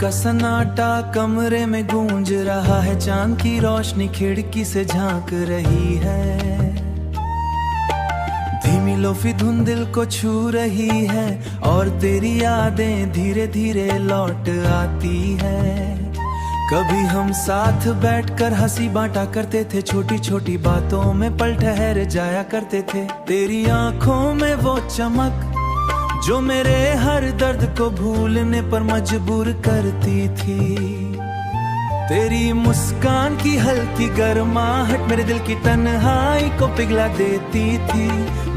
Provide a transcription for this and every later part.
का सन्नाटा कमरे में गूंज रहा है, चांद की रोशनी खिड़की से झांक रही है। धीमी लोफी धुन दिल को छू रही है और तेरी यादें धीरे धीरे लौट आती है। कभी हम साथ बैठकर हंसी बांटा करते थे, छोटी छोटी बातों में पल ठहर जाया करते थे। तेरी आंखों में वो चमक जो मेरे हर दर्द को भूलने पर मजबूर करती थी। तेरी मुस्कान की हल्की गर्माहट मेरे दिल की तन्हाई को पिघला देती थी।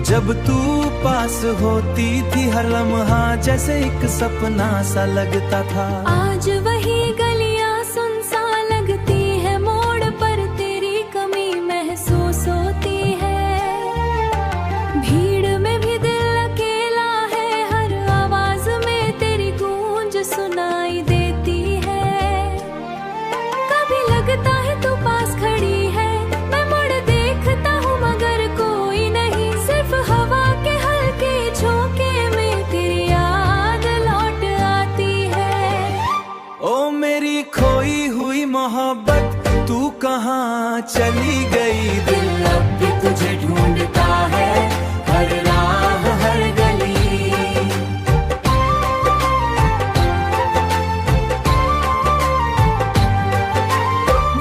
जब तू पास होती थी हर लम्हा जैसे एक सपना सा लगता था। आज वही गलियां सुनसान लगती है, मोड़ पर तेरी कमी महसूस होती है। भीड़ में भी दिल अकेला है, हर आवाज में तेरी गूंज सुनाई देती है। कभी लगता है तू पास खड़ी है, मैं मुड़ देखता हूँ मगर कोई नहीं, सिर्फ हवा के हल्के झोंके में तेरी याद लौट आती है। ओ मेरी खोई हुई मोहब्बत तू कहाँ चली गई, दिल अब भी तुझे ढूंढता है, हर राह हर गली।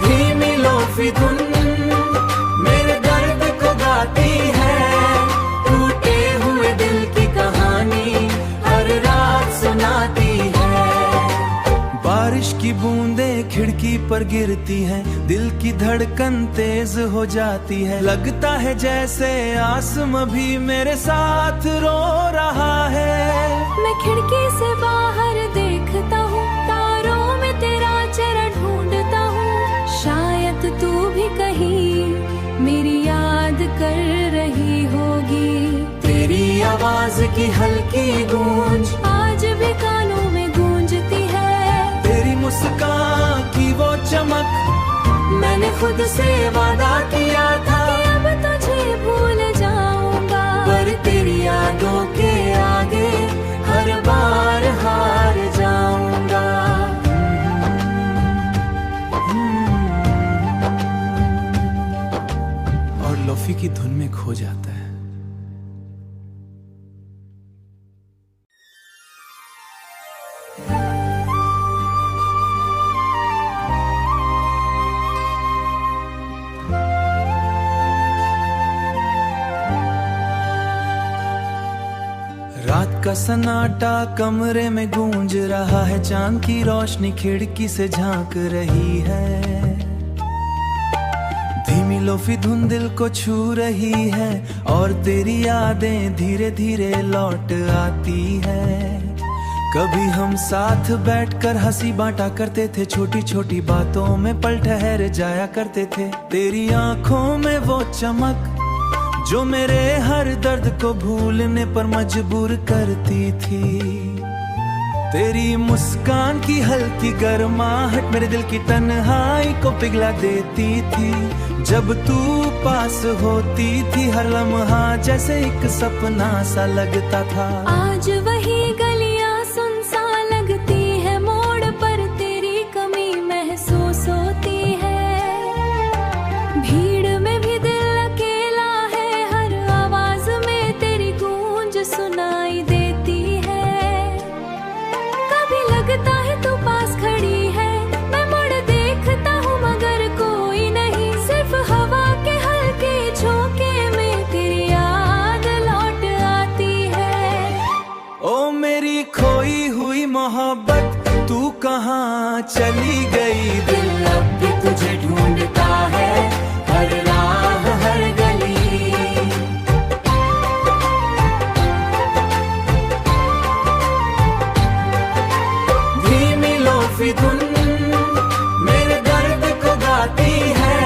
धीमी लोफी धुन मेरे दर्द को गाती है, टूटे हुए दिल की कहानी हर रात सुनाती है। बारिश की बूंदें खिड़की पर गिरती हैं, दिल की धड़कन तेज हो जाती है। लगता है जैसे आसमां भी मेरे साथ रो रहा है। मैं खिड़की से बाहर देखता हूँ, तारों में तेरा चेहरा ढूंढता हूँ। शायद तू भी कहीं मेरी याद कर रही होगी। तेरी आवाज की हल्की गूंज आज भी कानों में गूंजती है। तेरी मुस्कान की वो चमक मैंने खुद से वादा किया था कि अब तुझे भूल जाऊंगा, पर तेरी यादों के आगे हर बार हार जाऊंगा। और लोफी की धुन में खो जाता है। रात का सन्नाटा कमरे में गूंज रहा है, चांद की रोशनी खिड़की से झांक रही है। धीमी लोफी धुन दिल को छू रही है और तेरी यादें धीरे धीरे लौट आती है। कभी हम साथ बैठकर हंसी बांटा करते थे, छोटी छोटी बातों में पल ठहर जाया करते थे। तेरी आंखों में वो चमक जो मेरे हर दर्द को भूलने पर मजबूर करती थी। तेरी मुस्कान की हल्की गर्माहट मेरे दिल की तन्हाई को पिघला देती थी। जब तू पास होती थी हर लम्हा जैसे एक सपना सा लगता था। आज वही गलियां सुनसान लगती है, मोड़ पर तेरी कमी महसूस होती है। भीड़ में भी दिल अकेला है, हर आवाज में तेरी गूंज सुनाई देती है। कभी लगता है तू पास खड़ी है, मैं मुड़ देखता हूँ मगर कोई नहीं, सिर्फ हवा के हल्के झोंके में तेरी याद लौट आती है। ओ मेरी खोई हुई मोहब्बत तू कहाँ चली गई, दिल अब भी तुझे ढूंढता है, हर राह हर गली। धीमी लोफी धुन मेरे दर्द को गाती है,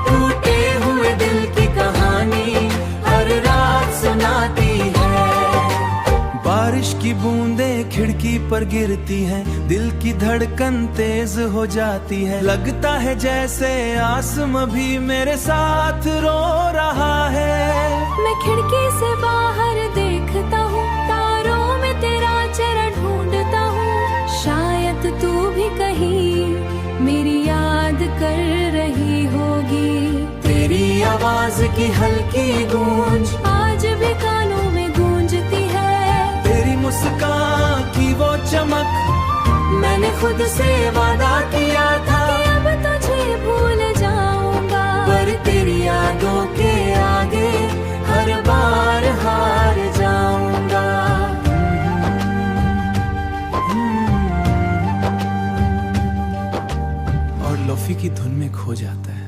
टूटे हुए दिल की कहानी हर रात सुनाती है। बारिश की बूंदें खिड़की पर गिरती हैं, दिल की धड़कन तेज हो जाती है। लगता है जैसे आसमां भी मेरे साथ रो रहा है। मैं खिड़की से बाहर देखता हूँ, तारों में तेरा चेहरा ढूंढता हूँ। शायद तू आवाज की हल्की गूंज आज भी कानों में गूंजती है। तेरी मुस्कान की वो चमक, मैंने खुद से वादा किया था कि अब तुझे भूल जाऊंगा, पर तेरी यादों के आगे हर बार हार जाऊंगा। और लोफी की धुन में खो जाता है।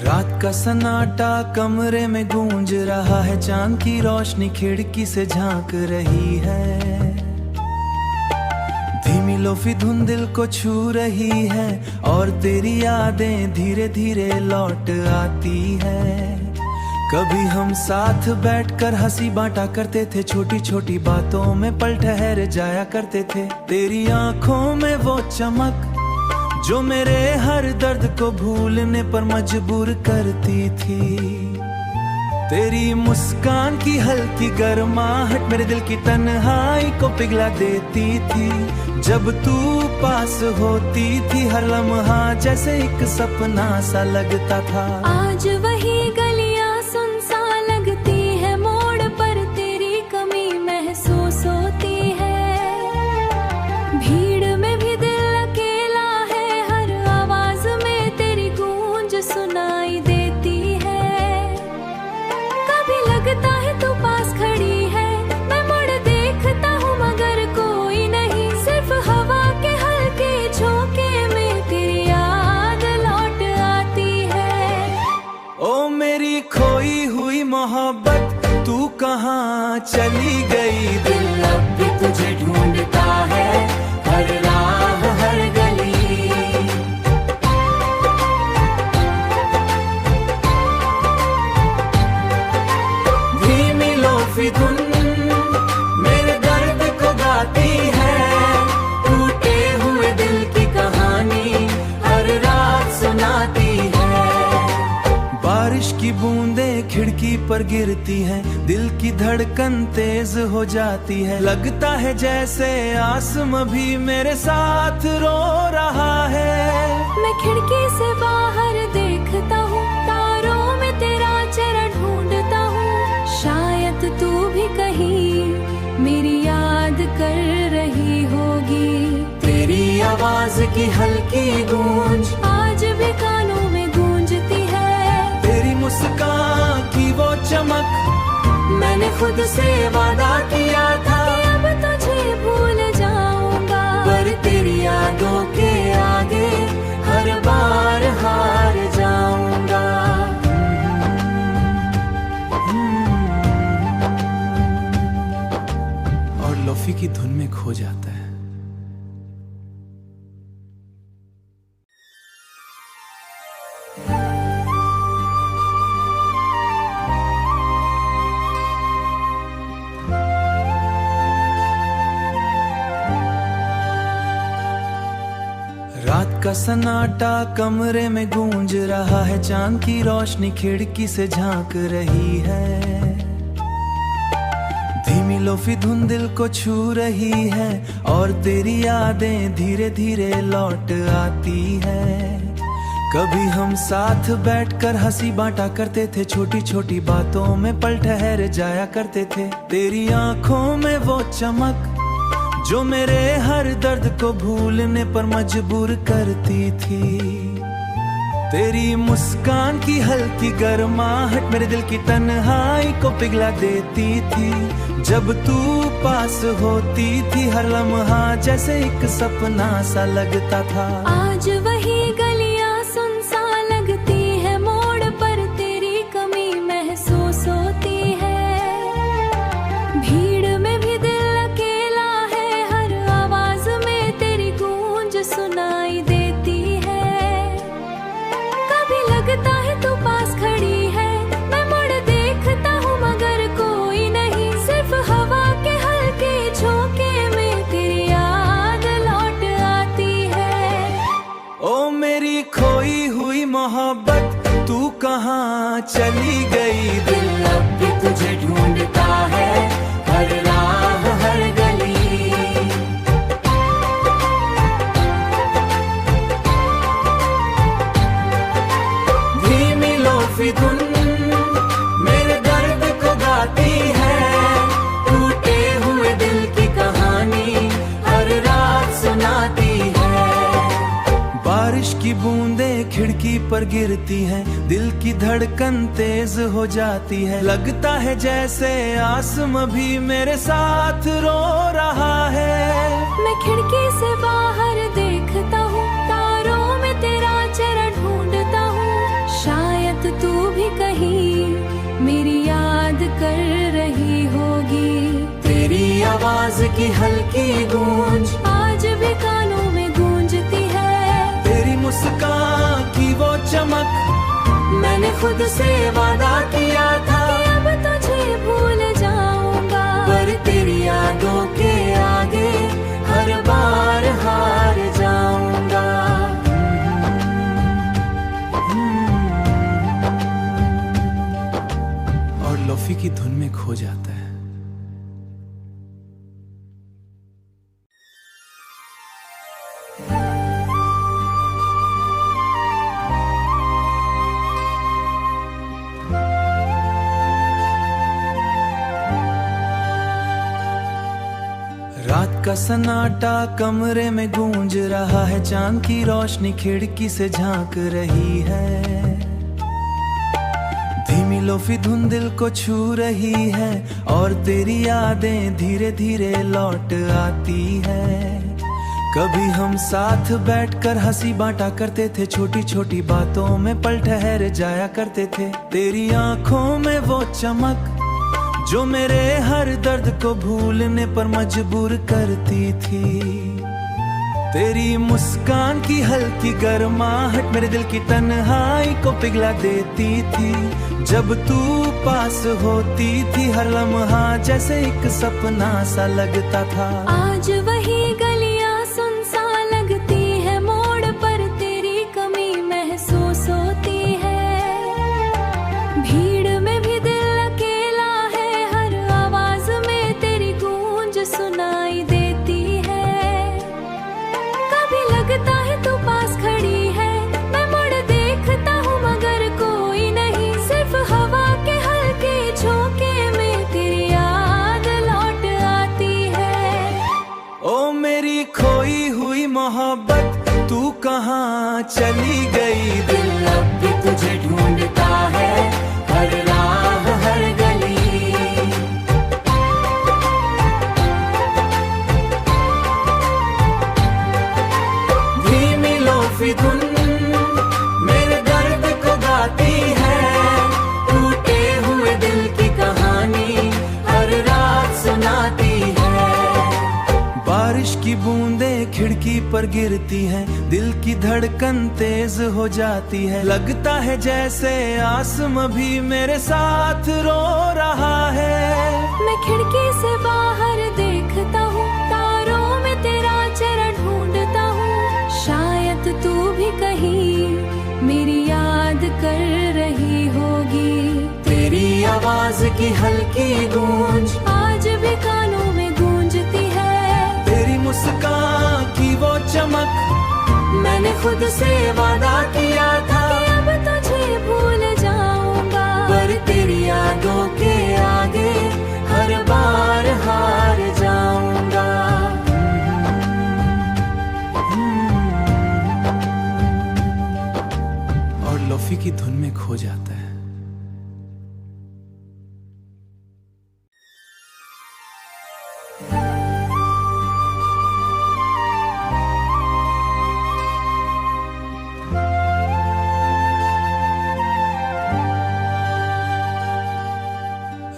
रात का सन्नाटा कमरे में गूंज रहा है, चांद की रोशनी खिड़की से झांक रही है। धीमी लोफी धुन दिल को छू रही है और तेरी यादें धीरे धीरे लौट आती है। कभी हम साथ बैठकर हंसी बांटा करते थे, छोटी छोटी बातों में पल ठहर जाया करते थे। तेरी आंखों में वो चमक जो मेरे हर दर्द को भूलने पर मजबूर करती थी। तेरी मुस्कान की हल्की गर्माहट मेरे दिल की तन्हाई को पिघला देती थी। जब तू पास होती थी हर लम्हा जैसे एक सपना सा लगता था। आज वही गलियां सुनसान लगती है, मोड़ पर तेरी कमी महसूस होती है। भीड़ में भी दिल अकेला है, हर आवाज में तेरी गूंज सुनाई देती है। कभी लगता है तू पास खड़ी है, मैं मुड़ देखता हूँ मगर कोई नहीं, सिर्फ हवा के हल्के झोंके में तेरी याद लौट आती है। ओ मेरी खोई हुई मोहब्बत, तू कहाँ चली गई? दिल अब भी तुझे ढूंढता है, हर राह हर गली। धीमी लोफी धुन मेरे दर्द को गाती है, टूटे हुए दिल की कहानी हर रात सुनाती है। बारिश की बूंदें खिड़की पर गिरती हैं, दिल की धड़कन तेज हो जाती है। लगता है जैसे आसमां भी मेरे साथ रो रहा है। मैं खिड़की से बाहर देखता हूँ, तारों में तेरा चेहरा ढूंढता हूँ। शायद तू भी कहीं मेरी याद कर रही होगी। तेरी आवाज की हल्की गूंज आज भी कानों में गूंजती है। तेरी मुस्कान की वो चमक, मैंने खुद से वादा किया था कि अब तुझे भूल जाऊंगा, पर तेरी यादों के आगे हर बार हार जाऊंगा। और लोफी की धुन में खो जाता है। रात का सन्नाटा कमरे में गूंज रहा है, चांद की रोशनी खिड़की से झांक रही है। धीमी लोफी धुन दिल को छू रही है और तेरी यादें धीरे धीरे लौट आती है। कभी हम साथ बैठकर हंसी बांटा करते थे, छोटी छोटी बातों में पल ठहर जाया करते थे। तेरी आंखों में वो चमक जो मेरे हर दर्द को भूलने पर मजबूर करती थी। तेरी मुस्कान की हल्की गर्माहट मेरे दिल की तन्हाई को पिघला देती थी। जब तू पास होती थी हर लम्हा जैसे एक सपना सा लगता था। आज वही गलियां सुनसान लगती है, मोड़ पर तेरी कमी महसूस होती है। भीड़ में भी दिल अकेला है, हर आवाज में तेरी गूंज सुनाई देती है। कभी लगता है तू पास खड़ी है, मैं मुड़ देखता हूँ मगर कोई नहीं, सिर्फ हवा के हल्के झोंके में तेरी याद लौट आती है। कहाँ चली गई, दिल अब भी तुझे ढूंढता है, हर राह हर गली। धीमी लोफी धुन मेरे दर्द को गाती है, टूटे हुए दिल की कहानी हर रात सुनाती है। बारिश की बूंदें खिड़की पर गिरती हैं, दिल की धड़कन तेज हो जाती है, लगता है जैसे आसमां भी मेरे साथ रो रहा है। मैं खिड़की से बाहर देखता हूँ, तारों में तेरा चेहरा ढूंढता हूँ, शायद तू भी कहीं मेरी याद कर रही होगी। तेरी आवाज की हल्की गूंज आज भी कानों में गूंजती है, तेरी मुस्कान की वो चमक, मैंने खुद से वादा किया था कि अब तुझे भूल जाऊंगा, पर तेरी यादों के आगे हर बार हार जाऊंगा। और लोफी की धुन में खो जाता है। रात का सन्नाटा कमरे में गूंज रहा है, चांद की रोशनी खिड़की से झांक रही है। धीमी लोफी धुन दिल को छू रही है, और तेरी यादें धीरे धीरे लौट आती है। कभी हम साथ बैठकर हंसी बांटा करते थे, छोटी छोटी बातों में पल ठहर जाया करते थे। तेरी आंखों में वो चमक जो मेरे हर दर्द को भूलने पर मजबूर करती थी। तेरी मुस्कान की हल्की गर्माहट मेरे दिल की तन्हाई को पिघला देती थी। जब तू पास होती थी, हर लम्हा जैसे एक सपना सा लगता था। आज वही गलियां सुनसान लगती है, मोड़ पर तेरी कमी महसूस होती है। भीड़ में भी दिल अकेला है, हर आवाज में तेरी गूंज सुनाई देती है। कभी लगता है तू पास खड़ी है, मैं मुड़ देखता हूँ मगर कोई नहीं, सिर्फ हवा के हल्के झोंके में तेरी याद लौट आती है। ओ मेरी खोई हुई मोहब्बत, तू कहाँ चली गई, दिल अब भी तुझे ढूंढता है, हर राह हर गली। धीमी लोफी धुन मेरे दर्द को गाती है, टूटे हुए दिल की कहानी हर रात सुनाती है। बारिश की बूंदें खिड़की पर गिरती हैं, दिल की धड़कन तेज हो जाती है, लगता है जैसे आसमां भी मेरे साथ रो रहा है। मैं खिड़की से बाहर देखता हूँ, तारों में तेरा चेहरा ढूंढता हूँ, शायद तू भी कहीं मेरी याद कर रही होगी। तेरी आवाज की हल्की गूंज आज भी कानों में गूंजती है, तेरी मुस्कान की वो चमक, मैंने खुद से वादा किया था कि अब तुझे भूल जाऊंगा, पर तेरी यादों के आगे हर बार हार जाऊंगा। और लोफी की धुन में खो जाता है।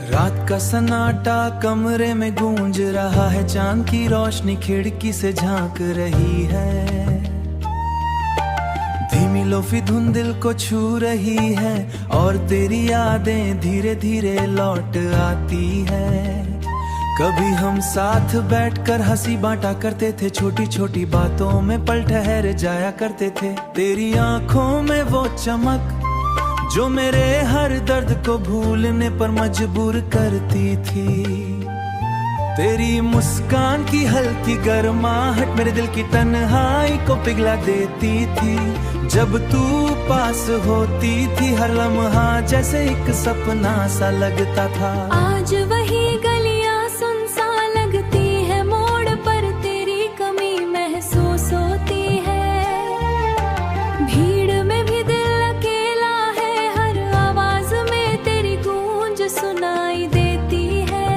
रात का सन्नाटा कमरे में गूंज रहा है, चांद की रोशनी खिड़की से झांक रही है। धीमी लोफी धुन दिल को छू रही है, और तेरी यादें धीरे धीरे लौट आती है। कभी हम साथ बैठकर हंसी बांटा करते थे, छोटी छोटी बातों में पल ठहर जाया करते थे। तेरी आंखों में वो चमक जो मेरे हर दर्द को भूलने पर मजबूर करती थी। तेरी मुस्कान की हल्की गर्माहट मेरे दिल की तन्हाई को पिघला देती थी। जब तू पास होती थी हर लम्हा जैसे एक सपना सा लगता था। आज वही गलियां सुनसान लगती है, मोड़ पर तेरी कमी महसूस होती है। भीड़ में भी दिल अकेला है, हर आवाज में तेरी गूंज सुनाई देती है।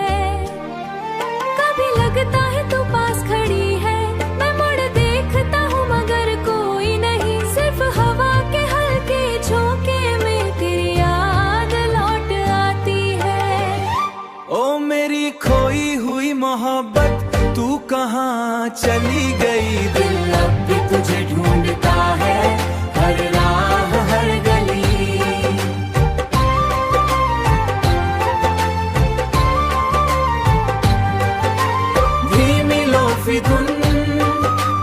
कभी लगता है तू पास खड़ी है, मैं मुड़ देखता हूँ मगर कोई नहीं। सिर्फ हवा के हल्के झोंके में तेरी याद लौट आती है। ओ मेरी खोई हुई मोहब्बत तू कहाँ चली गई। दिल अब भी तुझे ढूंढता है, हर राह हर गली। धीमी लोफी धुन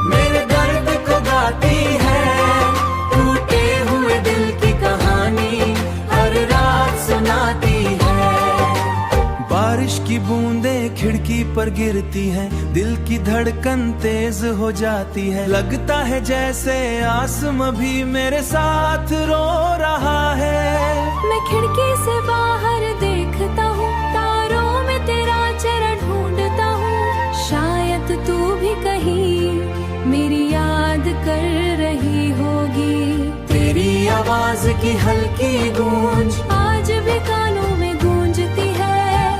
मेरे दर्द को गाती है। टूटे हुए दिल की कहानी हर रात सुनाती है। बारिश की बूंदें खिड़की पर गिरती हैं, दिल की धड़कन तेज हो जाती है। लगता है जैसे आसमां भी मेरे साथ रो रहा है। मैं खिड़की से बाहर देखता हूँ, तारों में तेरा चेहरा ढूंढता हूँ। शायद तू भी कहीं मेरी याद कर रही होगी। तेरी आवाज की हल्की गूंज आज भी कानों में गूंजती है।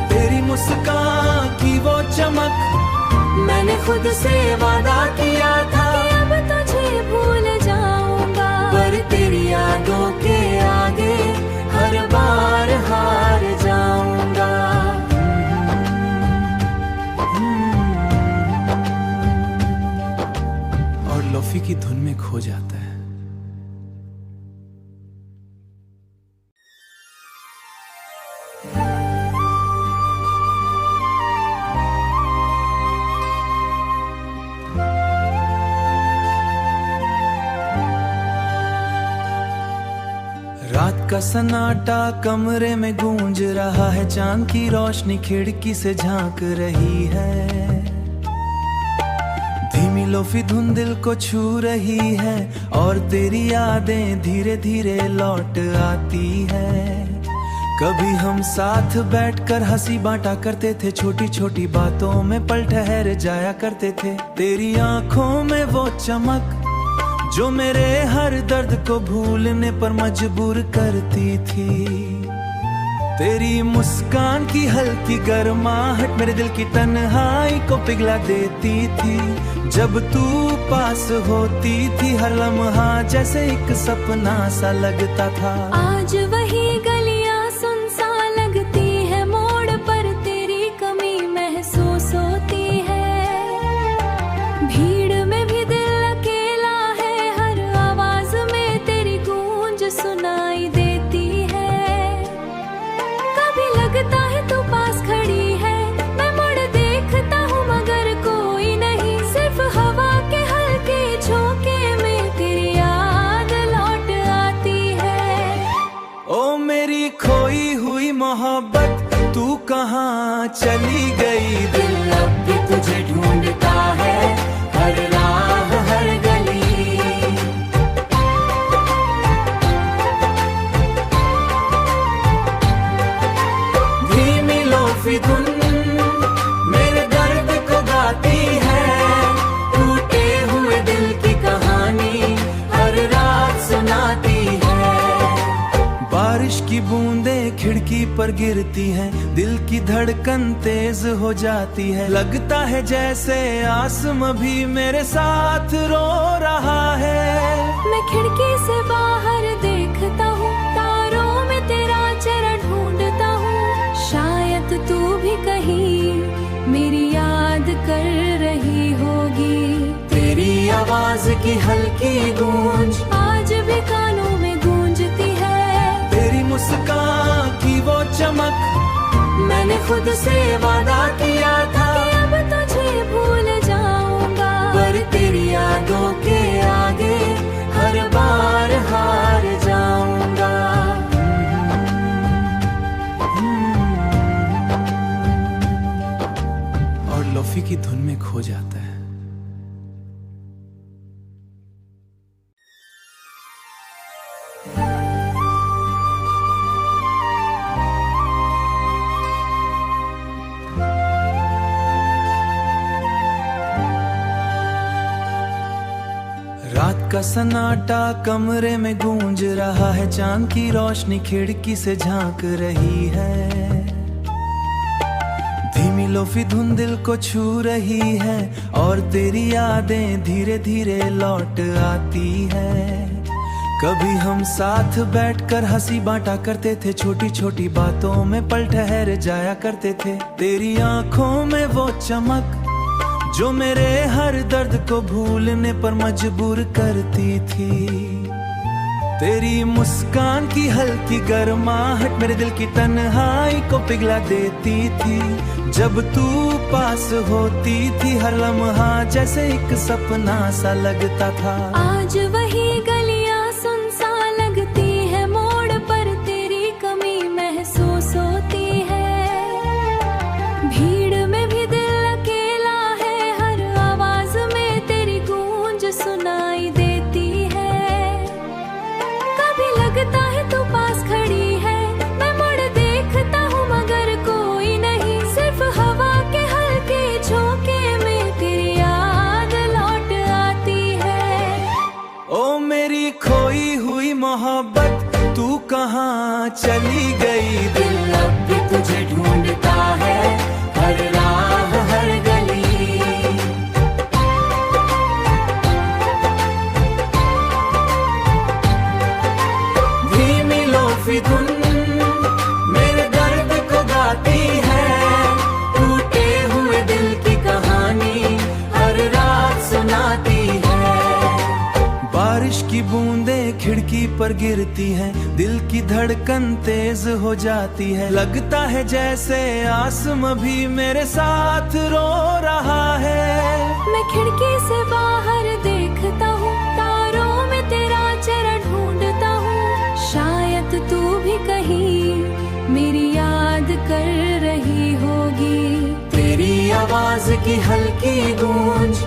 तेरी मुस्कान की वो चमक मैंने खुद से वादा किया था कि अब तुझे भूल जाऊंगा, पर तेरी यादों के आगे हर बार हार जाऊंगा। और लोफी की धुन में खो जाता है। रात का सन्नाटा कमरे में गूंज रहा है, चांद की रोशनी खिड़की से झांक रही है। धीमी लोफी धुन दिल को छू रही है और तेरी यादें धीरे धीरे लौट आती है। कभी हम साथ बैठकर हंसी बांटा करते थे, छोटी छोटी बातों में पल ठहर जाया करते थे। तेरी आंखों में वो चमक जो मेरे हर दर्द को भूलने पर मजबूर करती थी। तेरी मुस्कान की हल्की गर्माहट मेरे दिल की तन्हाई को पिघला देती थी। जब तू पास होती थी हर लम्हा जैसे एक सपना सा लगता था। आज वही गलियां सुनसान लगती है, मोड़ पर तेरी कमी महसूस होती है। भीड़ में भी दिल अकेला है, हर आवाज में तेरी गूंज सुनाई देती है। कभी लगता है तू पास खड़ी है, मैं मुड़ देखता हूँ मगर कोई नहीं। सिर्फ हवा के हल्के झोंके में तेरी याद लौट आती है। ओ मेरी खोई हुई मोहब्बत तू कहाँ चली गई। दिल अब भी तुझे ढूंढता है, हर राह हर गली। धीमी लोफी धुन मेरे दर्द को गाती है। टूटे हुए दिल की कहानी हर रात सुनाती है। बारिश की बूंदें खिड़की पर गिरती हैं, दिल की धड़कन तेज हो जाती है। लगता है जैसे आसमां भी मेरे साथ रो रहा है। मैं खिड़की से बाहर देखता हूँ, तारों में तेरा चेहरा ढूंढता हूँ। शायद तू भी कहीं मेरी याद कर रही होगी। तेरी आवाज की हल्की गूंज आज भी कानों में गूंजती है। तेरी मुस्कान की वो चमक मैंने खुद से वादा किया था कि अब तुझे भूल जाऊंगा, पर तेरी यादों के आगे हर बार हार जाऊंगा। की धुन में खो जाता है। रात का सन्नाटा कमरे में गूंज रहा है, चांद की रोशनी खिड़की से झांक रही है। धीमी लोफी धुन दिल को छू रही है और तेरी यादें धीरे धीरे लौट आती है। कभी हम साथ बैठकर हंसी बांटा करते थे, छोटी छोटी बातों में पल ठहर जाया करते थे। तेरी आंखों में वो चमक जो मेरे हर दर्द को भूलने पर मजबूर करती थी। तेरी मुस्कान की हल्की गर्माहट मेरे दिल की तन्हाई को पिघला देती थी। जब तू पास होती थी हर लम्हा जैसे एक सपना सा लगता था। आज वही गलियां सुनसान लगती है, मोड़ पर तेरी कमी महसूस होती है। भीड़ में भी दिल अकेला है, हर आवाज में तेरी गूंज सुनाई देती है। कभी लगता है तू पास खड़ी है, मैं मुड़ देखता हूँ मगर कोई नहीं। सिर्फ हवा के हल्के झोंके में तेरी याद लौट आती है। ओ मेरी खोई हुई मोहब्बत तू कहाँ चली गई? दिल अब भी तुझे ढूंढता है, हर राह हर गली। धीमी लोफी धुन मेरे दर्द को गाती है, टूटे हुए दिल की कहानी हर रात सुनाती है। बारिश की बूंदें खिड़की पर गिरती हैं, दिल की धड़कन तेज हो जाती है। लगता है जैसे आसमां भी मेरे साथ रो रहा है। मैं खिड़की से बाहर देखता हूँ, तारों में तेरा चेहरा ढूंढता हूँ। शायद तू भी कहीं मेरी याद कर रही होगी। तेरी आवाज की हल्की गूंज